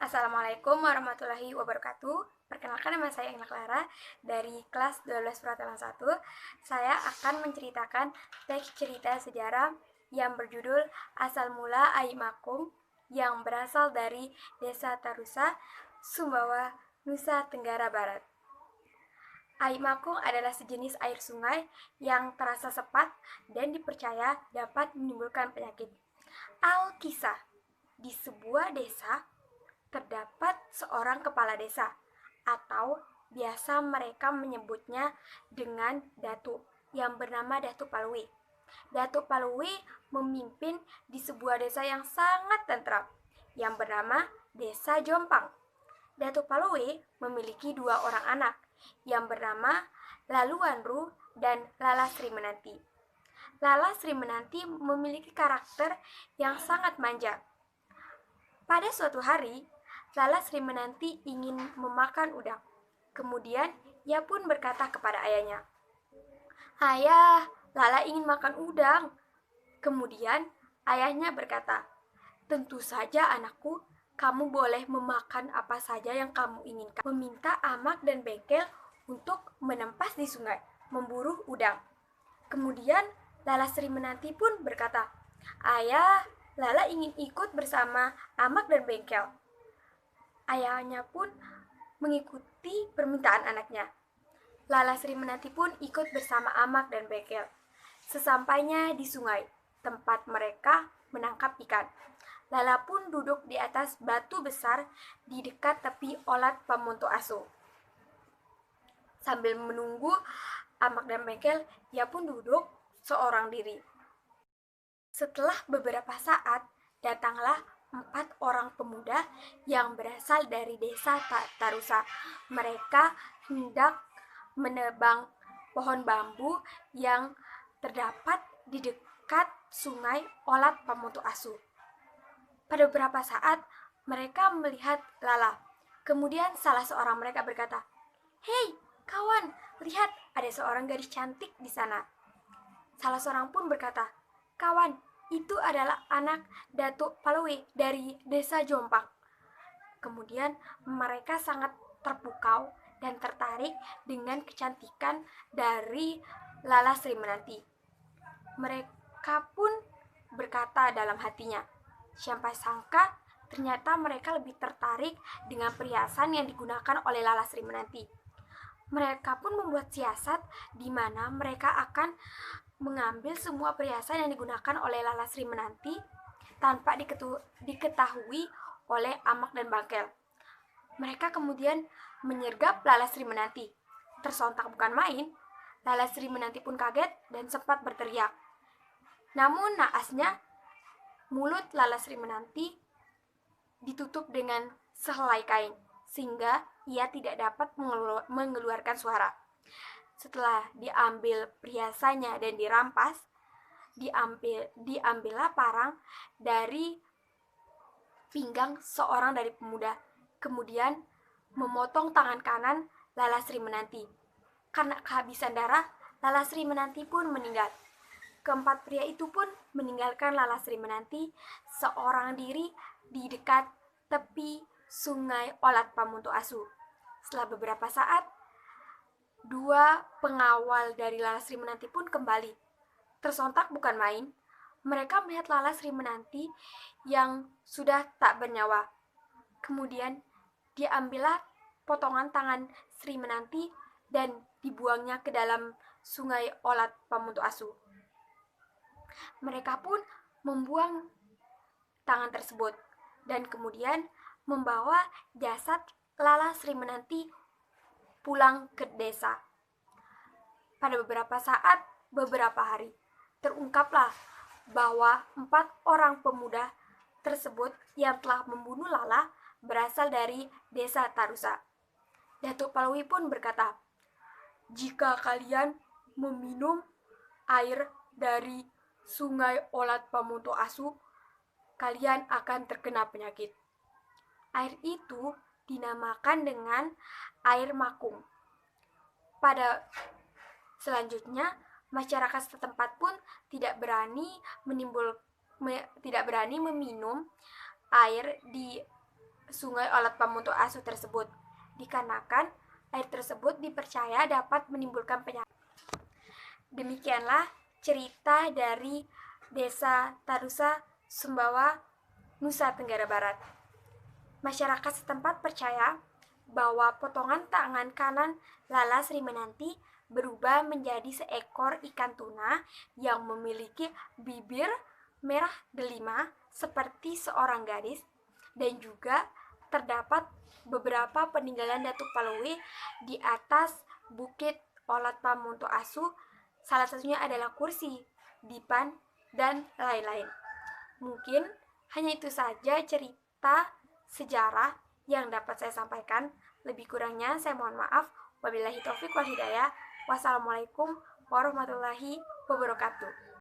Assalamualaikum warahmatullahi wabarakatuh. Perkenalkan, nama saya Engla Clara dari kelas 12 Peraturan 1. Saya akan menceritakan teks cerita sejarah yang berjudul Asal Mula Air Makung yang berasal dari Desa Tarusa, Sumbawa, Nusa Tenggara Barat. Air makung adalah sejenis air sungai yang terasa sepat dan dipercaya dapat menimbulkan penyakit. Alkisah, di sebuah desa terdapat seorang kepala desa, atau biasa mereka menyebutnya dengan Datuk, yang bernama Datuk Palui. Datuk Palui memimpin di sebuah desa yang sangat tentram, yang bernama Desa Jompang. Datuk Palui memiliki dua orang anak, yang bernama Laluanru dan Lala Sri Menanti. Lala Sri Menanti memiliki karakter yang sangat manja. Pada suatu hari, Lala Sri Menanti ingin memakan udang. Kemudian, ia pun berkata kepada ayahnya, "Ayah, Lala ingin makan udang." Kemudian, ayahnya berkata, "Tentu saja anakku, kamu boleh memakan apa saja yang kamu inginkan." Meminta Amak dan Bengkel untuk menempas di sungai, memburu udang. Kemudian, Lala Sri Menanti pun berkata, "Ayah, Lala ingin ikut bersama Amak dan Bengkel." Ayahnya pun mengikuti permintaan anaknya. Lala Sri Menanti pun ikut bersama Amak dan Bengkel. Sesampainya di sungai, tempat mereka menangkap ikan, Lala pun duduk di atas batu besar di dekat tepi Olat Pamonto Aso. Sambil menunggu Amak dan Bengkel, ia pun duduk seorang diri. Setelah beberapa saat, datanglah 4 orang pemuda yang berasal dari desa Tarusa. Mereka hendak menebang pohon bambu yang terdapat di dekat sungai Olat Pamonto Asu. Pada beberapa saat, mereka melihat Lala. Kemudian salah seorang mereka berkata, "Hei, kawan, lihat, ada seorang gadis cantik di sana." Salah seorang pun berkata, "Kawan, itu adalah anak Datuk Palui dari Desa Jompang." Kemudian mereka sangat terpukau dan tertarik dengan kecantikan dari Lala Sri Menanti. Mereka pun berkata dalam hatinya, siapa sangka ternyata mereka lebih tertarik dengan perhiasan yang digunakan oleh Lala Sri Menanti. Mereka pun membuat siasat di mana mereka akan mengambil semua perhiasan yang digunakan oleh Lala Sri Menanti tanpa diketahui oleh Amak dan Bangkel. Mereka kemudian menyergap Lala Sri Menanti. Tersontak bukan main, Lala Sri Menanti pun kaget dan sempat berteriak. Namun naasnya, mulut Lala Sri Menanti ditutup dengan sehelai kain, sehingga ia tidak dapat mengeluarkan suara. Setelah diambil perhiasannya dan dirampas, diambillah parang dari pinggang seorang dari pemuda. Kemudian memotong tangan kanan Lala Sri Menanti. Karena kehabisan darah, Lala Sri Menanti pun meninggal. Keempat pria itu pun meninggalkan Lala Sri Menanti seorang diri di dekat tepi sungai Olat Pamonto Asu. Setelah beberapa saat, 2 pengawal dari Lala Sri Menanti pun kembali. Tersontak bukan main, mereka melihat Lala Sri Menanti yang sudah tak bernyawa. Kemudian diambillah potongan tangan Sri Menanti dan dibuangnya ke dalam sungai Olat Pamonto Asu. Mereka pun membuang tangan tersebut dan kemudian membawa jasad Lala Sri Menanti pulang ke desa. Pada beberapa hari, terungkaplah bahwa 4 orang pemuda tersebut yang telah membunuh Lala berasal dari Desa Tarusa. Datuk Palui pun berkata, "Jika kalian meminum air dari sungai Olat Pamonto Asu, kalian akan terkena penyakit." Air itu dinamakan dengan air makung. Pada selanjutnya, masyarakat setempat pun tidak berani meminum air di Sungai Olat Pamunto Asu tersebut, dikarenakan air tersebut dipercaya dapat menimbulkan penyakit. Demikianlah cerita dari Desa Tarusa, Sumbawa, Nusa Tenggara Barat. Masyarakat setempat percaya bahwa potongan tangan kanan Lala Sri Menanti berubah menjadi seekor ikan tuna yang memiliki bibir merah delima seperti seorang gadis, dan juga terdapat beberapa peninggalan Datuk Palui di atas Bukit Olat Pamunto Asu. Salah satunya adalah kursi, dipan, dan lain-lain. Mungkin hanya itu saja cerita sejarah yang dapat saya sampaikan. Lebih kurangnya saya mohon maaf. Wabillahi taufik wal hidayah. Wassalamualaikum warahmatullahi wabarakatuh.